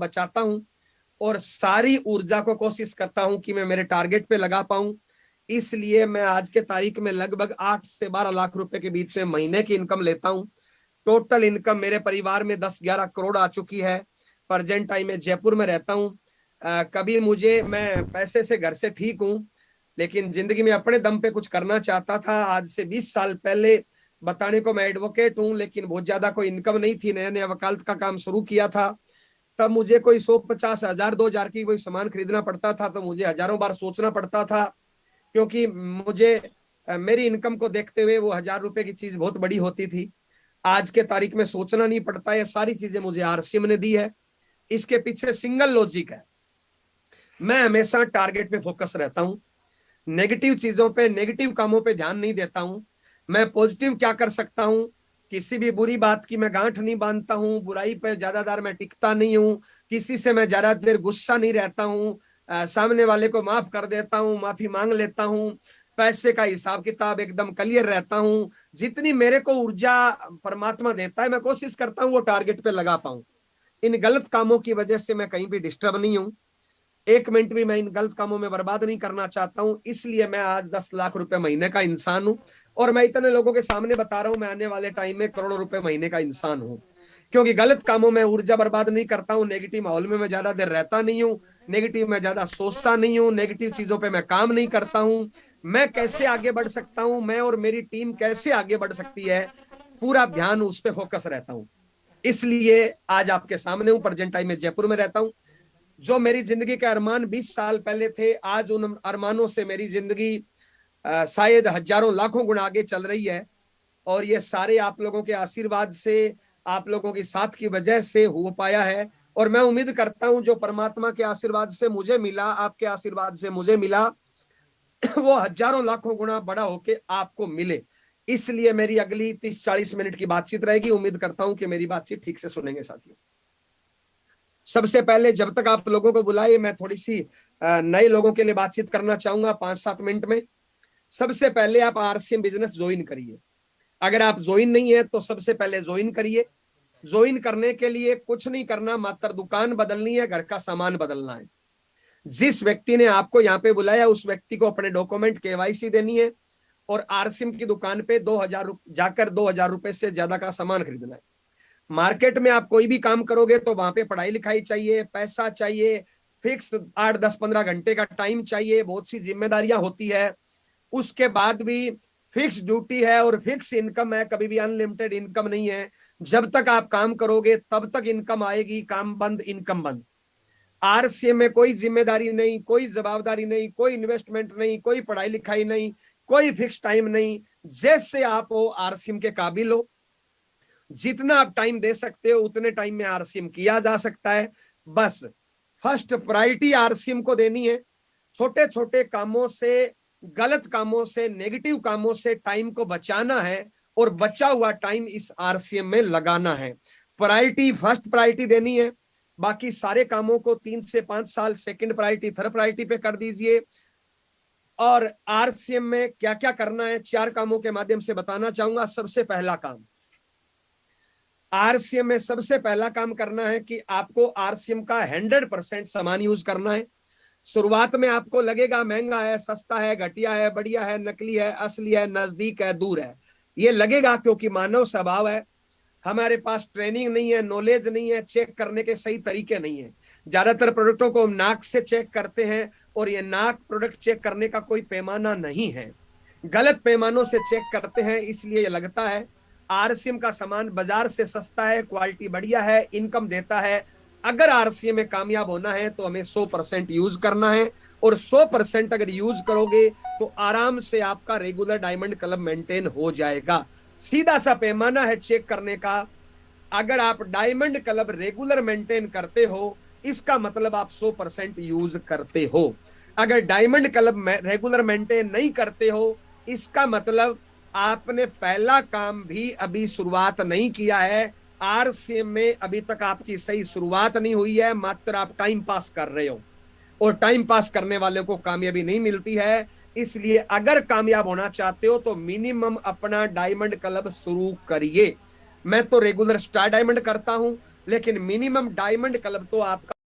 बचाता हूं और सारी ऊर्जा को कोशिश करता हूं कि मैं मेरे टारगेट पे लगा पाऊं। इसलिए मैं आज के तारीख में लगभग 8 से 12 लाख रुपए के बीच में महीने की इनकम लेता हूं। टोटल इनकम मेरे परिवार में 10-11 करोड़ आ चुकी है। प्रेजेंट टाइम में जयपुर में रहता हूं। कभी मैं पैसे से घर से ठीक हूं, लेकिन जिंदगी में अपने दम पे कुछ करना चाहता था। आज से 20 साल पहले बताने को मैं एडवोकेट हूं, लेकिन बहुत ज्यादा कोई इनकम नहीं थी। नया नया वकालत का काम शुरू किया था, तब मुझे कोई 150,000 2,000 की कोई सामान खरीदना पड़ता था तो मुझे हजारों बार सोचना पड़ता था, क्योंकि मुझे मेरी इनकम को देखते हुए वो 1,000 रुपए की चीज बहुत बड़ी होती थी। आज के तारीख में सोचना नहीं पड़ता। ये सारी चीजें मुझे आरसीएम ने दी है। इसके पीछे सिंगल लॉजिक है, मैं हमेशा टारगेट पे फोकस रहता हूं। नेगेटिव चीजों पे, नेगेटिव कामों पे ध्यान नहीं देता हूं। मैं पॉजिटिव क्या कर सकता हूं, किसी भी बुरी बात की मैं गांठ नहीं बांधता हूं। बुराई पे ज्यादा देर मैं टिकता नहीं हूं। किसी से मैं ज्यादा देर गुस्सा नहीं रहता हूं। सामने वाले को माफ कर देता हूं, माफी मांग लेता हूं। पैसे का हिसाब किताब एकदम क्लियर रहता हूं। जितनी मेरे को ऊर्जा परमात्मा देता है, मैं कोशिश करता हूं वो टारगेट पे लगा पाऊं। इन गलत कामों की वजह से मैं कहीं भी डिस्टर्ब नहीं हूं। 1 मिनट भी मैं इन गलत कामों में बर्बाद नहीं करना चाहता हूं। इसलिए मैं आज 10 लाख रुपए महीने का इंसान हूं। और मैं इतने लोगों के सामने बता रहा हूं, मैं आने वाले टाइम में करोड़ों रुपए महीने का इंसान हूं, क्योंकि गलत कामों में ऊर्जा बर्बाद नहीं करता हूं। नेगेटिव माहौल में मैं ज्यादा देर रहता नहीं हूं। नेगेटिव में ज्यादा सोचता नहीं हूं। नेगेटिव चीजों पे मैं काम नहीं करता हूं। मैं कैसे आगे बढ़ सकता हूं, मैं और मेरी टीम कैसे आगे बढ़ सकती है, पूरा ध्यान उस पर फोकस रहता हूं। इसलिए आज आपके सामने हूं। प्रेजेंट टाइम में जयपुर में रहता हूं। जो मेरी जिंदगी के अरमान 20 साल पहले थे, आज उन अरमानों से मेरी जिंदगी शायद हजारों लाखों गुना आगे चल रही है। और ये सारे आप लोगों के आशीर्वाद से, आप लोगों की साथ की वजह से हो पाया है। और मैं उम्मीद करता हूं जो परमात्मा के आशीर्वाद से मुझे मिला, आपके आशीर्वाद से मुझे मिला, वो हजारों लाखों गुना बड़ा होके आपको मिले। इसलिए मेरी अगली 30-40 मिनट की बातचीत रहेगी। उम्मीद करता हूं कि मेरी बातचीत ठीक से सुनेंगे साथियों। सबसे पहले, जब तक आप लोगों को बुलाए, मैं थोड़ी सी नए लोगों के लिए बातचीत करना चाहूंगा 5-7 मिनट में। सबसे पहले आप आरसीएम बिजनेस ज्वाइन करिए। अगर आप ज्वाइन नहीं है तो सबसे पहले ज्वाइन करिए। ज्वाइन करने के लिए कुछ नहीं करना, मात्र दुकान बदलनी है, घर का सामान बदलना है। जिस व्यक्ति ने आपको यहाँ पे बुलाया उस व्यक्ति को अपने डॉक्यूमेंट केवाईसी देनी है और आरसीएम की दुकान पे 2,000 जाकर 2,000 रुपए से ज्यादा का सामान खरीदना है। मार्केट में आप कोई भी काम करोगे तो वहां पे पढ़ाई लिखाई चाहिए, पैसा चाहिए, फिक्स 8-10-15 घंटे का टाइम चाहिए, बहुत सी जिम्मेदारियां होती है। उसके बाद भी फिक्स ड्यूटी है और फिक्स इनकम है, कभी भी अनलिमिटेड इनकम नहीं है। जब तक आप काम करोगे तब तक इनकम आएगी। काम बंद, इनकम बंद। आरसीएम में कोई जिम्मेदारी नहीं, कोई जवाबदारी नहीं, कोई इन्वेस्टमेंट नहीं, कोई पढ़ाई लिखाई नहीं, कोई फिक्स टाइम नहीं। जैसे आप हो आरसीएम के काबिल हो, जितना आप टाइम दे सकते हो उतने टाइम में आरसीएम किया जा सकता है। बस फर्स्ट प्रायोरिटी आरसीएम को देनी है। छोटे छोटे कामों से, गलत कामों से, नेगेटिव कामों से टाइम को बचाना है और बचा हुआ टाइम इस आरसीएम में लगाना है। प्रायोरिटी, फर्स्ट प्रायोरिटी देनी है। बाकी सारे कामों को 3 से 5 साल सेकंड प्रायोरिटी, थर्ड प्रायोरिटी पे कर दीजिए। और आरसीएम में क्या क्या करना है, 4 कामों के माध्यम से बताना चाहूंगा। सबसे पहला काम, आरसीएम में सबसे पहला काम करना है कि आपको आरसीएम का 100% सामान यूज करना है। शुरुआत में आपको लगेगा महंगा है, सस्ता है, घटिया है, बढ़िया है, नकली है, असली है, नजदीक है, दूर है। ये लगेगा क्योंकि मानव स्वभाव है। हमारे पास ट्रेनिंग नहीं है, नॉलेज नहीं है, चेक करने के सही तरीके नहीं है। ज्यादातर प्रोडक्टों को हम नाक से चेक करते हैं और ये नाक प्रोडक्ट चेक करने का कोई पैमाना नहीं है। गलत पैमानों से चेक करते हैं, इसलिए ये लगता है। आरसीएम का सामान बाजार से सस्ता है, क्वालिटी बढ़िया है, इनकम देता है। अगर आरसीएम में कामयाब होना है तो हमें 100% यूज करना है। और 100% अगर यूज करोगे तो आराम से आपका रेगुलर डायमंड क्लब मेंटेन हो जाएगा। सीधा सा पैमाना है चेक करने का। अगर आप डायमंड क्लब रेगुलर मेंटेन करते हो, इसका मतलब आप 100% यूज करते हो। अगर डायमंड क्लब रेगुलर मेंटेन नहीं करते हो, इसका मतलब आपने पहला काम भी अभी शुरुआत नहीं किया है। आरसीएम में अभी तक आपकी सही शुरुआत नहीं हुई है, मात्र आप टाइम पास कर रहे हो। और टाइम पास करने वाले को कामयाबी नहीं मिलती है। इसलिए अगर कामयाब होना चाहते हो तो मिनिमम अपना डायमंड क्लब शुरू करिए। मैं तो रेगुलर स्टार डायमंड करता हूं, लेकिन मिनिमम डायमंड क्लब तो आपका